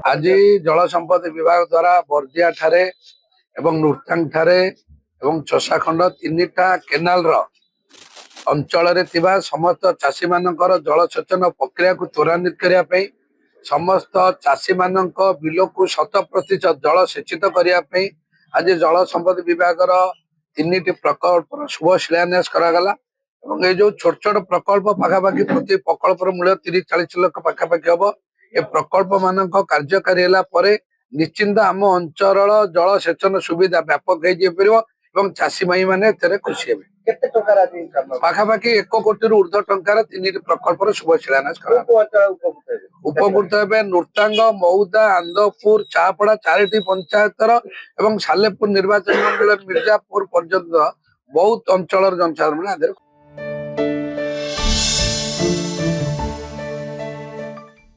आज जल संपद विभाग द्वारा बर्दिया ठारे एवं नूरतांग ठारे एवं चषाखंड तीनटा केनाल अंचल समस्त चाषी मानकर जलसेचन प्रक्रिया को त्वरान्वित करने समस्त चाषी मान बिल को 100% जल सेचित करने आज जल संपद विभाग तीन प्रकल्प शुभ शिलान्यास करागला। ये जो छोट छोट प्रकल्प पखापाखि प्रति प्रकल्प मूल्य 30-40 लाख पखापाखि हम ए प्रकल्प मान कार्यकारी निश्चिंत आम अंचल जल सेचन सुविधा व्यापक हो चाषी भाई मैंने खुशी हे पाखापाखि 1 कोटी ऊर्ध्व टंकार 3 प्रकल्प शुभ शिलान्यास उपकृत हे नूरतांग मऊदा आंदपुर चापड़ा 4टी पंचायतर एवं सालेपुर निर्वाचन मंडल मिर्जापुर पर्यंत बहुत अंचल जनसाधारण